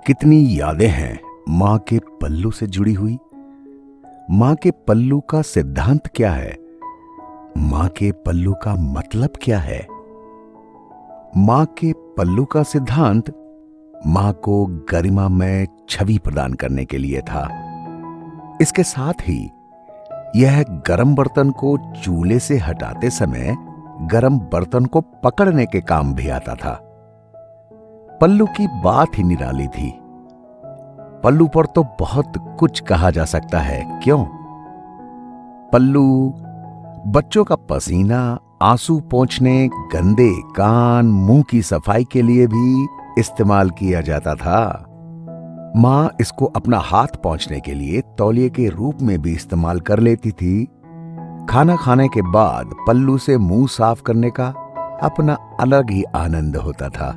कितनी यादें हैं मां के पल्लू से जुड़ी हुई। मां के पल्लू का सिद्धांत क्या है? मां के पल्लू का मतलब क्या है? मां के पल्लू का सिद्धांत मां को गरिमामय छवि प्रदान करने के लिए था। इसके साथ ही यह गरम बर्तन को चूल्हे से हटाते समय गरम बर्तन को पकड़ने के काम भी आता था। पल्लू की बात ही निराली थी। पल्लू पर तो बहुत कुछ कहा जा सकता है, क्यों? पल्लू बच्चों का पसीना, आंसू पोंछने, गंदे कान, मुंह की सफाई के लिए भी इस्तेमाल किया जाता था। मां इसको अपना हाथ पोंछने के लिए तौलिए के रूप में भी इस्तेमाल कर लेती थी। खाना खाने के बाद पल्लू से मुंह साफ करने का अपना अलग ही आनंद होता था।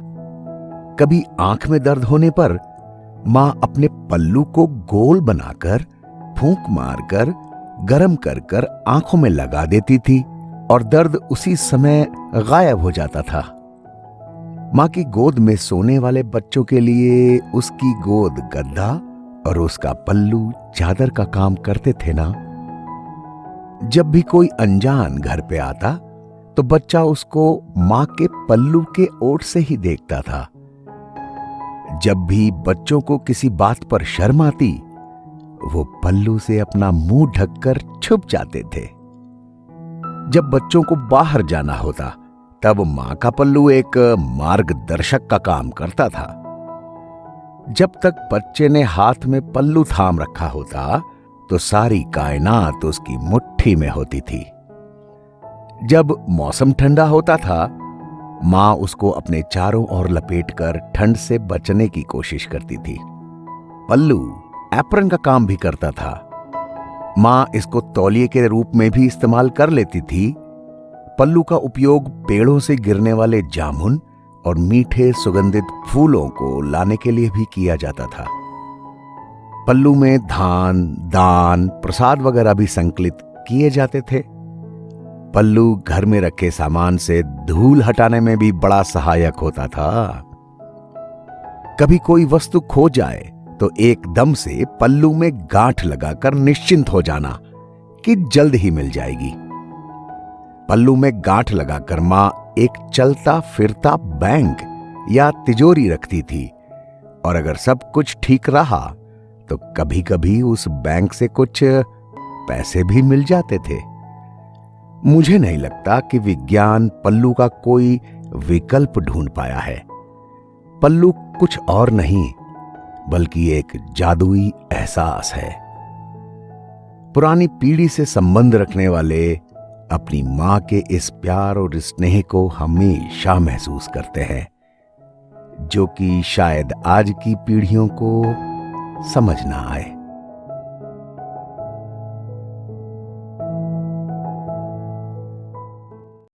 कभी आंख में दर्द होने पर मां अपने पल्लू को गोल बनाकर फूंक मारकर गरम कर कर आंखों में लगा देती थी और दर्द उसी समय गायब हो जाता था। मां की गोद में सोने वाले बच्चों के लिए उसकी गोद गद्दा और उसका पल्लू चादर का काम करते थे ना। जब भी कोई अनजान घर पे आता तो बच्चा उसको मां के पल्लू के ओट से ही देखता था। जब भी बच्चों को किसी बात पर शर्म आती, वो पल्लू से अपना मुंह ढककर छुप जाते थे। जब बच्चों को बाहर जाना होता, तब मां का पल्लू एक मार्गदर्शक का काम करता था। जब तक बच्चे ने हाथ में पल्लू थाम रखा होता, तो सारी कायनात उसकी मुट्ठी में होती थी। जब मौसम ठंडा होता था, मां उसको अपने चारों ओर लपेटकर ठंड से बचने की कोशिश करती थी। पल्लू एप्रन का काम भी करता था। मां इसको तौलिए के रूप में भी इस्तेमाल कर लेती थी। पल्लू का उपयोग पेड़ों से गिरने वाले जामुन और मीठे सुगंधित फूलों को लाने के लिए भी किया जाता था। पल्लू में धान, दान, प्रसाद वगैरह भी संकलित किए जाते थे। पल्लू घर में रखे सामान से धूल हटाने में भी बड़ा सहायक होता था। कभी कोई वस्तु खो जाए तो एकदम से पल्लू में गांठ लगाकर निश्चिंत हो जाना कि जल्द ही मिल जाएगी। पल्लू में गांठ लगाकर मां एक चलता फिरता बैंक या तिजोरी रखती थी, और अगर सब कुछ ठीक रहा तो कभी कभी उस बैंक से कुछ पैसे भी मिल जाते थे। मुझे नहीं लगता कि विज्ञान पल्लू का कोई विकल्प ढूंढ पाया है। पल्लू कुछ और नहीं बल्कि एक जादुई एहसास है। पुरानी पीढ़ी से संबंध रखने वाले अपनी मां के इस प्यार और स्नेह को हमेशा महसूस करते हैं, जो कि शायद आज की पीढ़ियों को समझ ना आए।